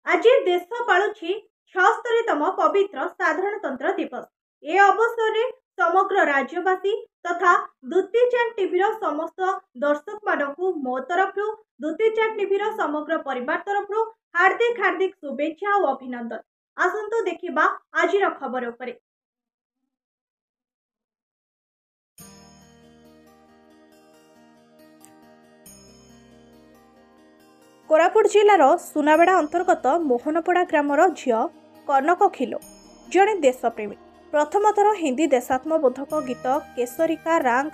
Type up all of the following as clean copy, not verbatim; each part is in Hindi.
आज देश पालुछि 76तम पवित्र साधारणतंत्र दिवस। ए अवसर में समग्र राज्यवासी तथा दुती चांद टीवी समस्त दर्शक मानू मो तरफ दुती चांद टीवी समग्र परिवार तरफ हार्दिक हार्दिक शुभेच्छा और अभिनंदन। आसंतु देखिबा आजिर खबर उपरे। कोरापुट जिलार सुनाबेड़ा अंतर्गत मोहनपड़ा ग्रामर झील कनक खिलो जड़े देशप्रेमी प्रथम थर हिंदी देशात्मबोधक गीत केसरिका रांग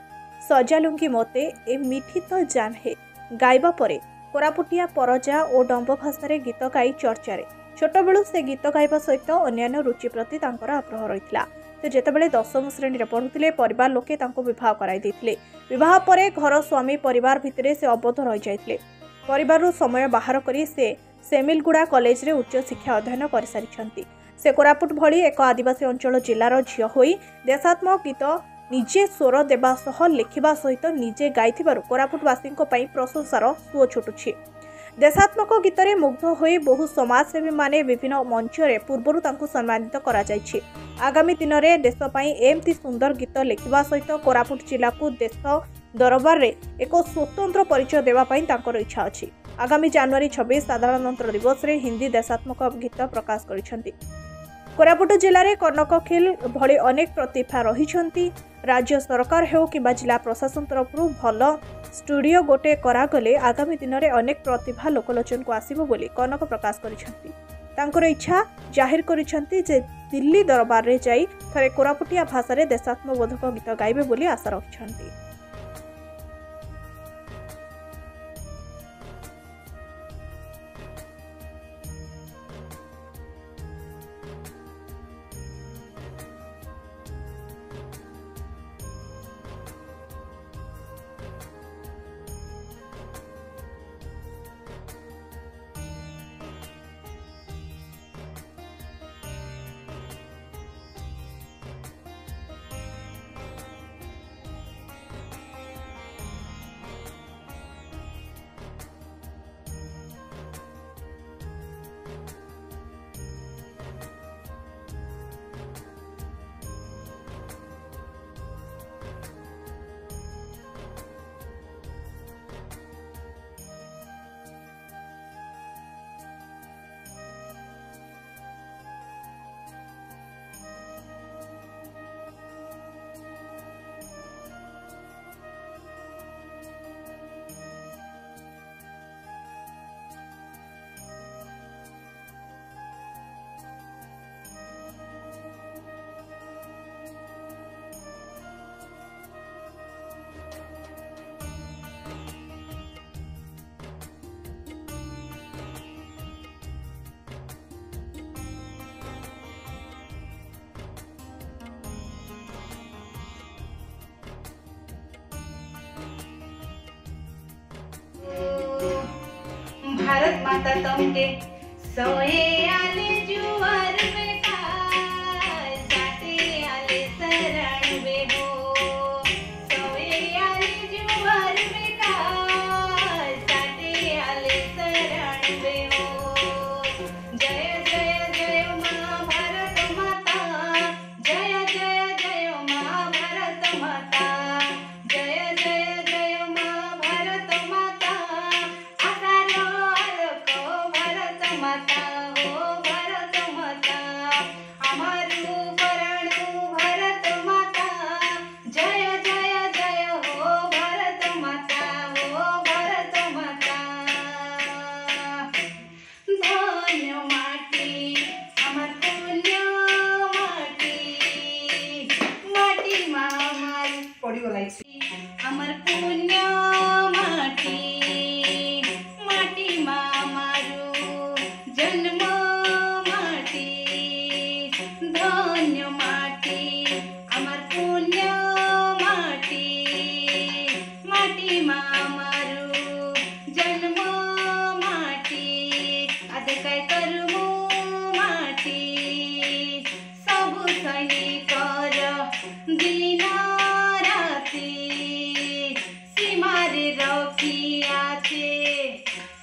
सजालुंगी मोते ए मिठी तो जान है गाइबा परे कोरापुटिया परजा और डंब भाषा गीत गाई चर्चार। छोटबेलू से गीत गाइबा सहित अन्यान्य रुचि प्रति आग्रह रही। से जेतेबेले 10म श्रेणी पढ़ुते परिवार लोके विवाह कराई। विवाह पर घर स्वामी परिवार भितर से अबद्ध रही जाते। परिवार समय बाहर करी से सेमिलगुड़ा कॉलेज रे उच्च शिक्षा अध्ययन कर सारी। से कोरापुट भली एक आदिवासी अंचल जिलार झील होई देशात्मक गीत निजे स्वर देवा सह लिखिबा सहित निजे गाइथिबारु कोरापुटवासी प्रशंसार सुओ छुटुछि। देशात्मक गीत रे मुग्ध होई बहु समाजसेवी माने विभिन्न मंचरे पूर्वरु तांकु सम्मानित करा जायछि। आगामी दिन में देश पई एमती सुंदर गीत लिखिबा सहित कोरापुट जिला को देश दरबार रे एक स्वतंत्र परिचय देवा पई तांकर इच्छा अछि। आगामी जनवरी 26 साधारणतंत्र दिवस रे हिंदी देशात्मक गीत प्रकाश करिसेंती। कोरापुट जिले में कनकखिल भली अनेक प्रतिभा रही। राज्य सरकार हो कि जिला प्रशासन तरफ भल स्टूडियो गोटे करागले आगामी दिन में अनेक प्रतिभा लोकलोचन को आसिबो बोली कनक प्रकाश करिसेंती। तांकर इच्छा जाहिर करिसेंती जे दिल्ली दरबार रे जाई थरे कोरापुटिया भाषा रे देशात्मबोधक गीत गाइबे बोली आशा रखिसेंती। भारत माता तुमके सोए आले जुआर में काय जाते आले शरण में हो। सोए आले जुआर में काय जाते आले शरण में हो। जय जय जय माँ भारत माता, जय जय जय माँ भारत माता, जय जय जय माँ भारत माता। माता हो भारत माता हमारू परणु भारत माता, जय जय जय हो भारत माता हो भारत माता। धन्य माटी हमार पुण्य माटी, माटी मामार पड़ी गलाई हमार पुण्य माटी, माटी मामारू जन्म माटी। धन्य माटी हमार पुण्य माटी, माटी मामारू जन्म माटी। आज काय करमु माटी सब सैनिकर दिन राती सीमारे रखिया छे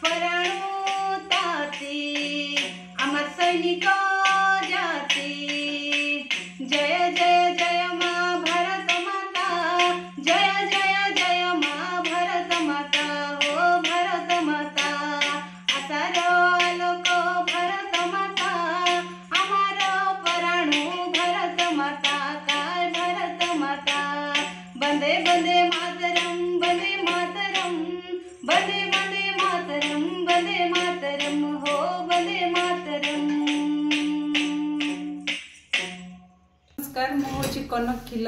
परणु ताती। सैनिक जाति जय जय जय माँ भारत माता जय जय जय माँ भारत माता हो भारत माता आशार आलोक भारत माता आमार पराणु भारत माता काय भारत माता वंदे वंदे मातरम वंदे मातरम वंदे वंदे मातरम वंदे मातरम हो वंदे मातरम। नमस्कार मु हूँ कनक खिल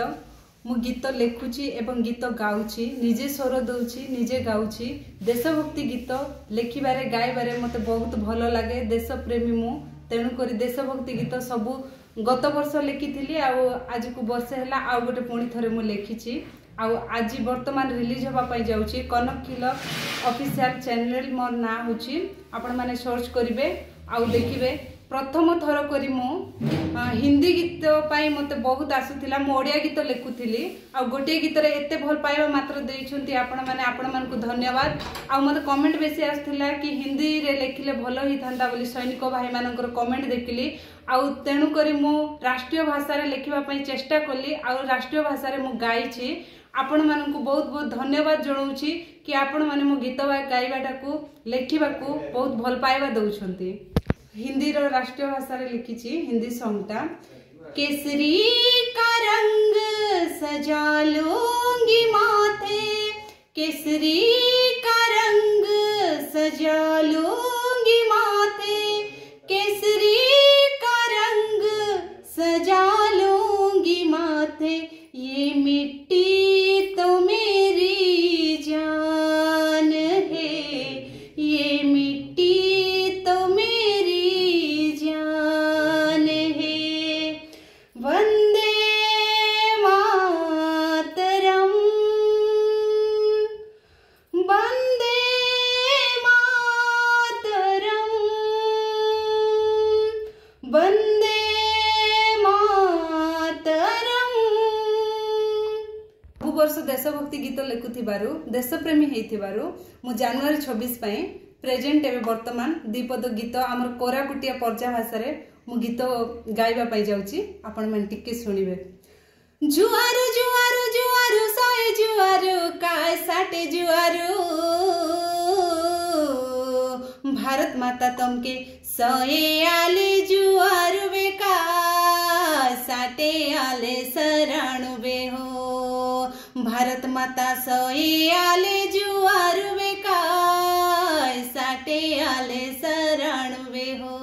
मु गीत लेखुची एवं गीत गाउची निजे स्वर दउची निजे गाउची देशभक्ति गीत लेखिबारे गाइबारे मते बहुत भल लगे देश प्रेमी मु तेणु करी देशभक्ति गीत सबु गत वर्ष लेखिथिली आज को वर्ष है आउ गोटे पुणी थरे मु लेखिची आज वर्तमान रिलीज होगा पाई जाउची कनक खिल ऑफिशियल चैनल मोर ना होची आपण माने सर्च करिवे आउ देखिबे प्रथम थर करी मु हिंदी गीत पाई मते बहुत आसुथिला मु ओडिया गीत लेखुथिली आ गोटे गीत रे एते भल पाइबा मात्र देइछंती आपण मान को धन्यवाद आ मते कमेंट बेसी आसथिला कि हिंदी रे लेखिले भल ही थांदा बोली सैनिक भाई मानकर कमेंट देखिली आ तेणु करी मु राष्ट्रीय भाषा रे लेखिबा पई चेष्टा कली आ राष्ट्रीय भाषा रे मु गाइछि आपण मान को बहुत बहुत धन्यवाद जणाउछि कि आपण माने मो गीत गाइबाटा को लेखिबा को बहुत भल पाइबा दउछंती। हिंदी रो राष्ट्रीय भाषा रे लिखिछि हिंदी सॉन्गटा केसरी का रंग सजा लूंगी माथे केसरी का रंग सजा लूंगी माथे केसरी का रंग सजा लूंगी माथे ये मिट्टी तो मेरी जान है ये मिट्टी तो मेरी जान है वंदे मातरम वंदे मातरम वंदे वर्ष देशभक्ति गीत लेखुथिबारु देशप्रेमी हेइथिबारु मु जनवरी 26 पई प्रेजेंट एवं वर्तमान दीपद गीत आमर कोरापुटिया पर्जा भाषा रे मु गीत गाइबा पाई जाउची आपण मन टिके सुनिबे। जुआरु जुआरु जुआरु सोए जुआरु काय साटे जुआरु भारत माता तमके सोए आले जुआरु बेका साटे आले शरणु बे हो भारत माता सोए आले जुआरु बेका साटे आले शरणु बे हो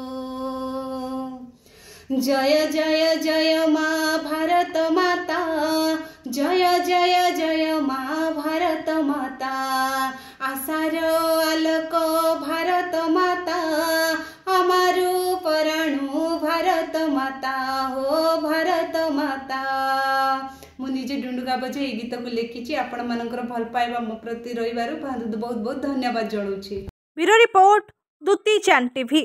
जय जय जय माँ भारत माता जय जय जय माँ भारत माता आशार आलोक भारत माता आमारू पराणु भारत माता हो भारत माता मु निजे डुंडुगा बजे गीत को लेखिछि आपण मानकर भल पाइबा मो प्रति रहिबारु बहुत बहुत धन्यवाद जणाउछि। ब्यूरो रिपोर्ट दुती चान टीवी।